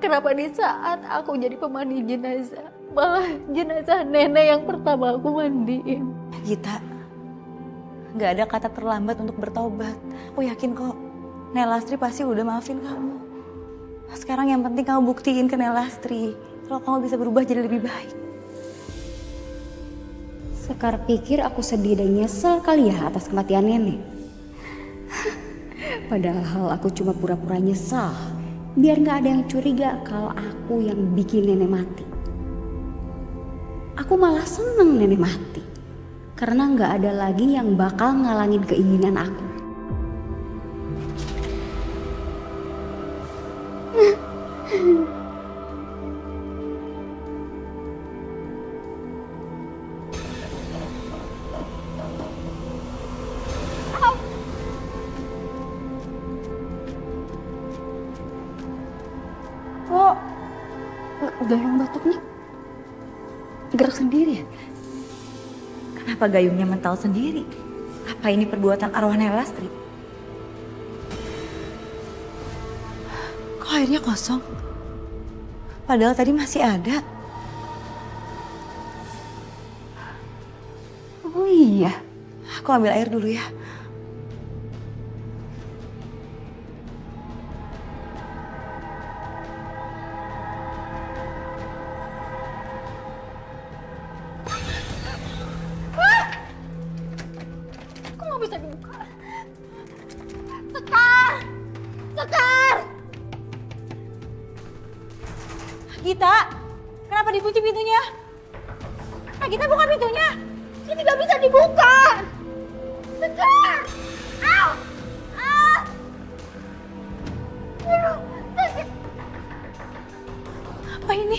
Kenapa di saat aku jadi pemandi jenazah, malah jenazah nenek yang pertama aku mandiin? Gita, gak ada kata terlambat untuk bertobat. Aku yakin kok Nelastri pasti udah maafin kamu. Sekarang yang penting kamu buktiin ke Nelastri kalau kamu bisa berubah jadi lebih baik. Sekar pikir aku sedih dan nyesel kali ya atas kematian nenek. Padahal aku cuma pura-pura nyesal biar gak ada yang curiga kalau aku yang bikin nenek mati. Aku malah seneng nenek mati karena gak ada lagi yang bakal ngalangin keinginan aku. Kok gayung batuknya gerak sendiri ya? Kenapa gayungnya mental sendiri? Apa ini perbuatan arwah Nelastri? Kok airnya kosong? Padahal tadi masih ada. Oh iya. Aku ambil air dulu ya. Kok nggak bisa dibuka? Sekar! Sekar! Gita, kenapa dikunci pintunya? Gita buka pintunya. Ini nggak bisa dibuka. Sekar! Au! Ah! Aduh, sakit. Apa ini?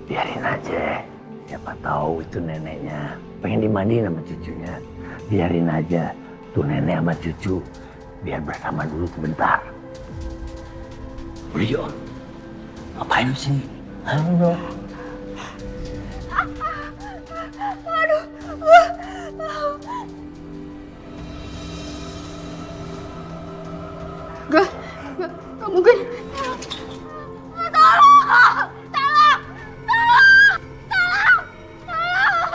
Biarin aja, siapa tahu itu neneknya pengen dimandiin sama cucunya. Biarin aja tuh nenek sama cucu biar bersama dulu sebentar. Beliau ngapain di sini? Halo. Gak mungkin. Tolong! Tolong! Tolong! Tolong! Tolong! Tolong!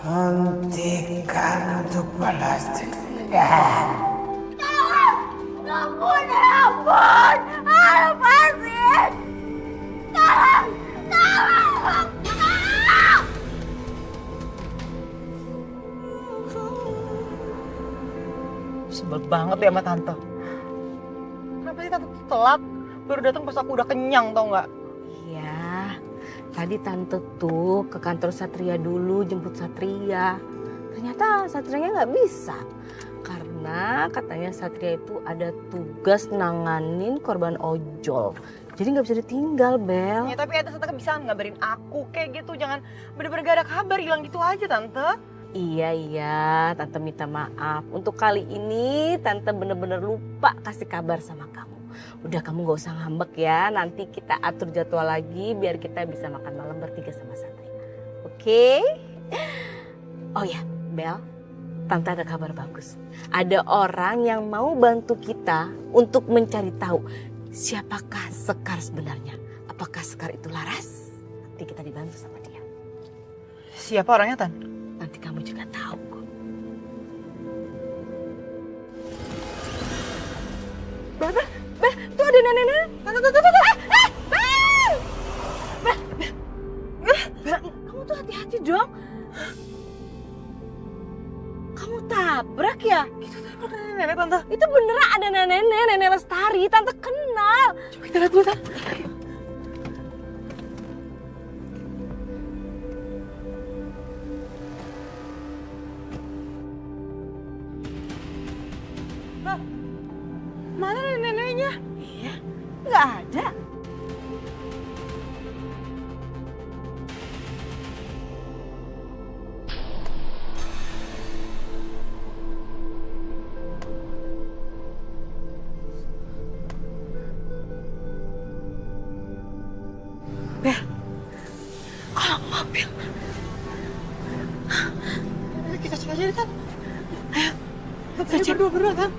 Hentikan untuk balas. Ampun, ampun! Lepasin! Tolong! Tolong! Tolong! Sebel banget ya sama tante. Kenapa sih tante telat? Baru datang pas aku udah kenyang tau nggak? Iya, tadi tante tuh ke kantor Satria dulu jemput Satria. Ternyata Satrianya nggak bisa. Karena katanya Satria itu ada tugas nanganin korban ojol. Jadi nggak bisa ditinggal, Bel. Ya tapi ada tante bisa ngabarin aku kayak gitu. Jangan bener-bener gak ada kabar, hilang gitu aja tante. Iya, Tante minta maaf. Untuk kali ini Tante bener-bener lupa kasih kabar sama kamu. Udah kamu gak usah ngambek ya, nanti kita atur jadwal lagi biar kita bisa makan malam bertiga sama Satria. Oke? Oh ya, Bel, Tante ada kabar bagus. Ada orang yang mau bantu kita untuk mencari tahu siapakah Sekar sebenarnya. Apakah Sekar itu Laras? Nanti kita dibantu sama dia. Siapa orangnya, Tan? Nanti kamu juga tahu kok. Tuh ada nenek-nenek. Kamu tuh hati-hati dong. Kamu tabrak ya? Itu nenek tante. Itu beneran ada nenek-nenek, nenek Lestari. Tante kenal. Mal. Coba kita lihat dulu, Tan. Lah, mana neneknya? Iya, nggak ada. Bel, kalau mobil. Ayo kita cek aja deh, Tan. Ayo, kita cek berdua, Tan.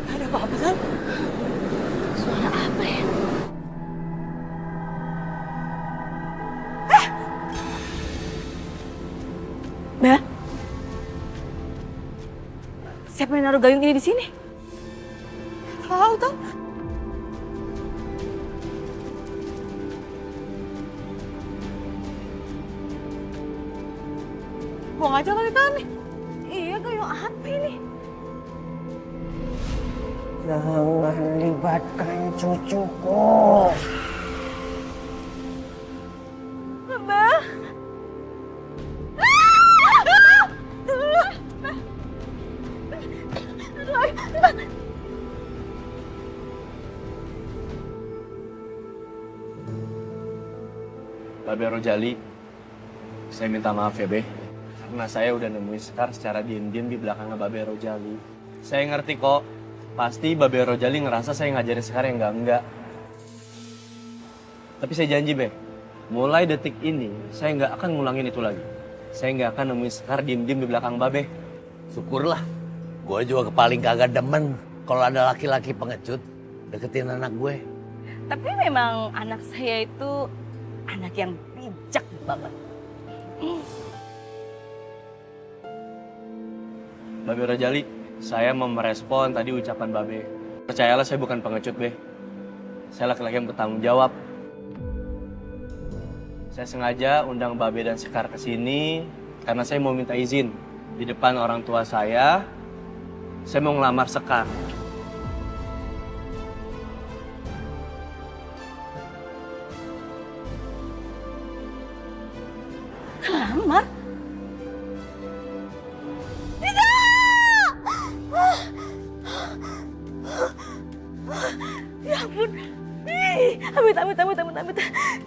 Ada apa-apa, Tan? Suara apa ya? Mbak, siapa yang naruh gayung ini di sini? Tahu, Tan. Buang aja kali, Tan. Iya, gayung apa ini? Jangan libatkan cucuku. Mbak. Babe Rojali, saya minta maaf ya Be, karena saya udah nemuin Sekar secara diam-diam di belakangnya Babe Rojali. Saya ngerti kok, pasti Babe Rojali ngerasa saya ngajarin Sekar yang enggak-enggak. Tapi saya janji Be, mulai detik ini saya nggak akan ngulangin itu lagi. Saya nggak akan nemuin Sekar diam-diam di belakang Babe. Syukurlah. Gue juga paling kagak demen kalau ada laki-laki pengecut deketin anak gue. Tapi memang anak saya itu anak yang bijak banget. Babe Rojali, saya mau merespon tadi ucapan Babe. Percayalah saya bukan pengecut Be. Saya laki-laki yang bertanggung jawab. Saya sengaja undang Babe dan Sekar ke sini karena saya mau minta izin di depan orang tua saya. Saya mau ngelamar Sekar. Ngelamar? Ya ampun. Ih, amit.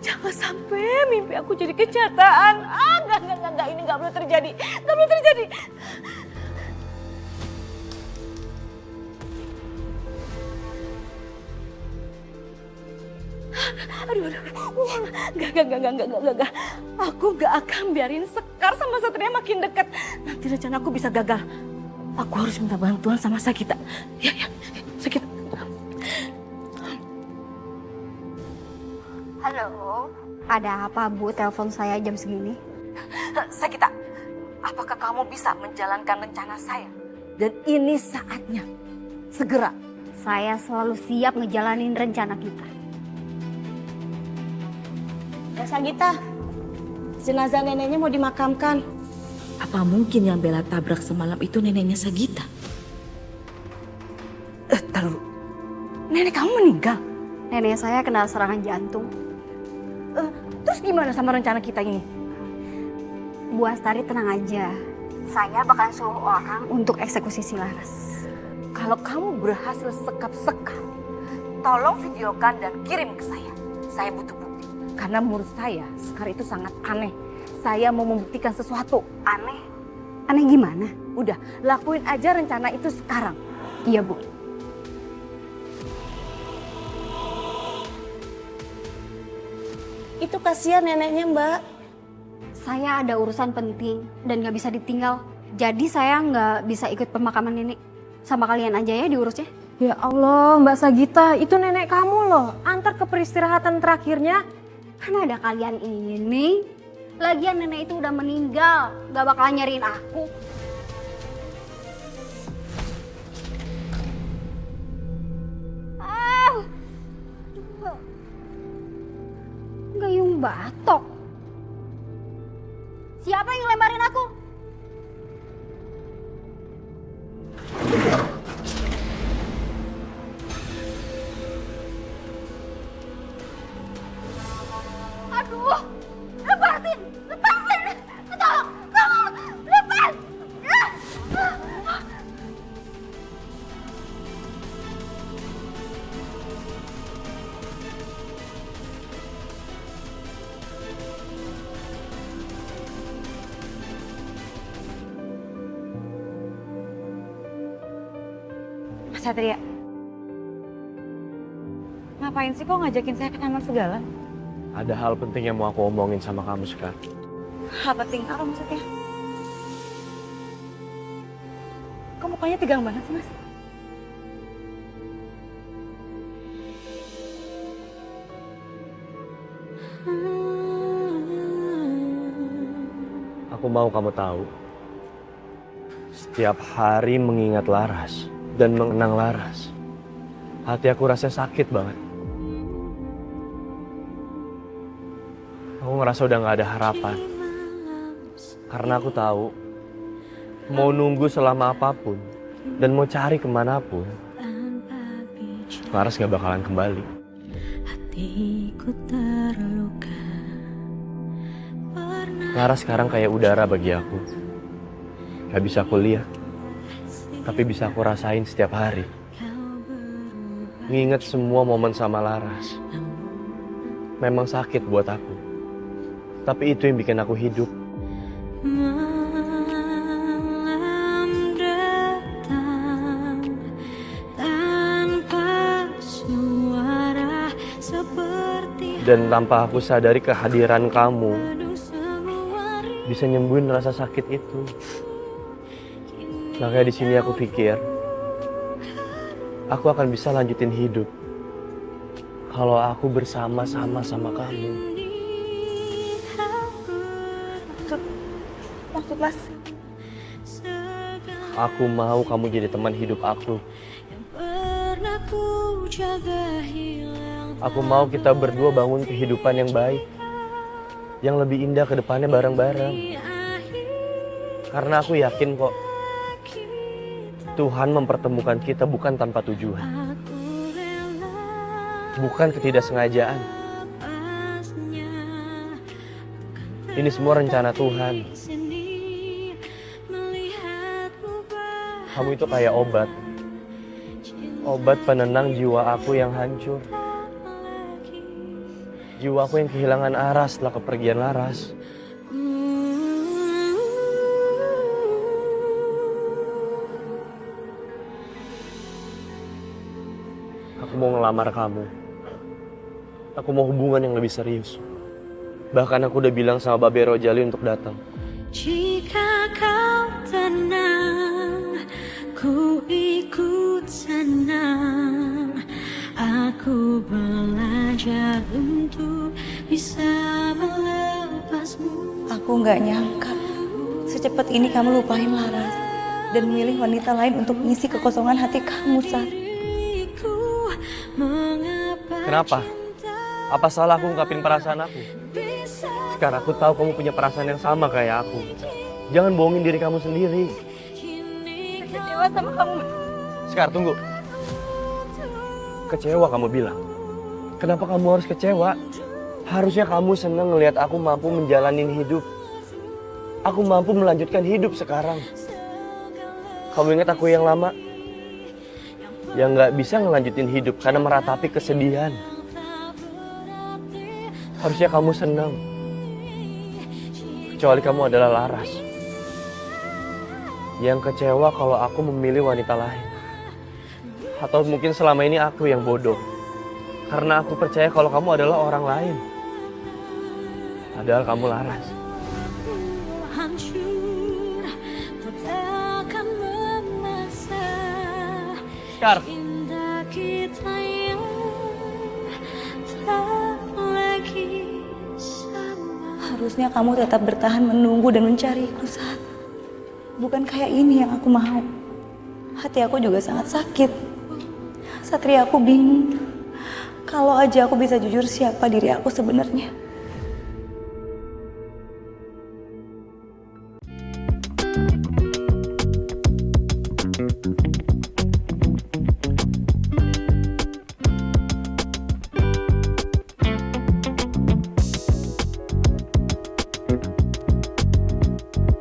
Jangan sampai mimpi aku jadi kenyataan. Enggak. Ini enggak boleh terjadi. Enggak boleh terjadi. Aduh. Enggak. Aku enggak akan biarin Sekar sama Satria makin dekat. Nanti rencana aku bisa gagal. Aku harus minta bantuan sama Sagita. Ya, Sagita. Halo, ada apa Bu telepon saya jam segini? Sagita, apakah kamu bisa menjalankan rencana saya? Dan ini saatnya. Segera. Saya selalu siap ngejalanin rencana kita. Sagita, jenazah neneknya mau dimakamkan. Apa mungkin yang Bella tabrak semalam itu neneknya Sagita? Taruh. Nenek kamu meninggal? Nenek saya kena serangan jantung. Terus gimana sama rencana kita ini? Bu Astari tenang aja. Saya bakal suruh orang untuk eksekusi si Laras. Kalau kamu berhasil sekap Sekar, tolong videokan dan kirim ke saya. Saya butuh bukti. Karena menurut saya, Sekar itu sangat aneh. Saya mau membuktikan sesuatu. Aneh? Aneh gimana? Udah, lakuin aja rencana itu sekarang. Iya Bu. Itu kasihan neneknya, Mbak. Saya ada urusan penting dan gak bisa ditinggal. Jadi saya nggak bisa ikut pemakaman nenek. Sama kalian aja ya diurusnya. Ya Allah, Mbak Sagita, itu nenek kamu loh. Antar ke peristirahatan terakhirnya. Kan ada kalian ini. Lagian nenek itu udah meninggal. Gak bakalan nyariin aku. batok. Siapa yang ngelemparin aku? Aduh, lepasin, lepasin, tolong, tolong, lepas. Mas Satria, ngapain sih kok ngajakin saya ke taman segala? Ada hal penting yang mau aku omongin sama kamu sekarang. Hal penting apa maksudnya? Kok mukanya tegang banget sih, Mas? Aku mau kamu tahu, setiap hari mengingat Laras dan mengenang Laras, hati aku rasanya sakit banget. Aku ngerasa udah gak ada harapan. Karena aku tahu, mau nunggu selama apapun dan mau cari kemanapun, Laras gak bakalan kembali. Laras sekarang kayak udara bagi aku. Gak bisa aku lihat, tapi bisa aku rasain setiap hari. Nginget semua momen sama Laras. Memang sakit buat aku. Tapi itu yang bikin aku hidup. Malam datang tanpa suara seperti Dan tanpa aku sadari kehadiran kamu bisa nyembuhin rasa sakit itu. Makanya di sini aku pikir aku akan bisa lanjutin hidup kalau aku bersama-sama sama kamu. Maksud Mas? Aku mau kamu jadi teman hidup aku. Aku mau kita berdua bangun kehidupan yang baik, yang lebih indah ke depannya bareng-bareng. Karena aku yakin kok Tuhan mempertemukan kita bukan tanpa tujuan, bukan ketidaksengajaan. Ini semua rencana Tuhan. Kamu itu kayak obat penenang jiwa aku yang hancur. Jiwa aku yang kehilangan arah setelah kepergian Laras. Aku mau ngelamar kamu. Aku mau hubungan yang lebih serius. Bahkan aku udah bilang sama Babe Rojali untuk datang. jika kau tenang, ku ikut senang. Aku belajar untuk bisa melepasmu. Aku nggak nyangka secepat ini kamu lupain Laras dan milih wanita lain untuk mengisi kekosongan hati kamu, Sat. Kenapa? Apa salah aku ungkapin perasaan aku? Sekarang aku tahu kamu punya perasaan yang sama kayak aku. Jangan bohongin diri kamu sendiri. Kecewa sama kamu. Sekarang tunggu. Kecewa kamu bilang. Kenapa kamu harus kecewa? Harusnya kamu senang ngelihat aku mampu menjalani hidup. Aku mampu melanjutkan hidup sekarang. Kamu ingat aku yang lama? Yang gak bisa ngelanjutin hidup karena meratapi kesedihan. Harusnya kamu senang. Kecuali kamu adalah Laras. Yang kecewa kalau aku memilih wanita lain. Atau mungkin selama ini aku yang bodoh. Karena aku percaya kalau kamu adalah orang lain. Padahal kamu Laras. Hancur, takkan memaksa. Skar. Indah kita yang tak lagi sama. Harusnya kamu tetap bertahan menunggu dan mencariku, Sat. Bukan kayak ini yang aku mau. Hati aku juga sangat sakit. Satria, aku bingung. Kalau aja aku bisa jujur siapa diri aku sebenarnya. Thank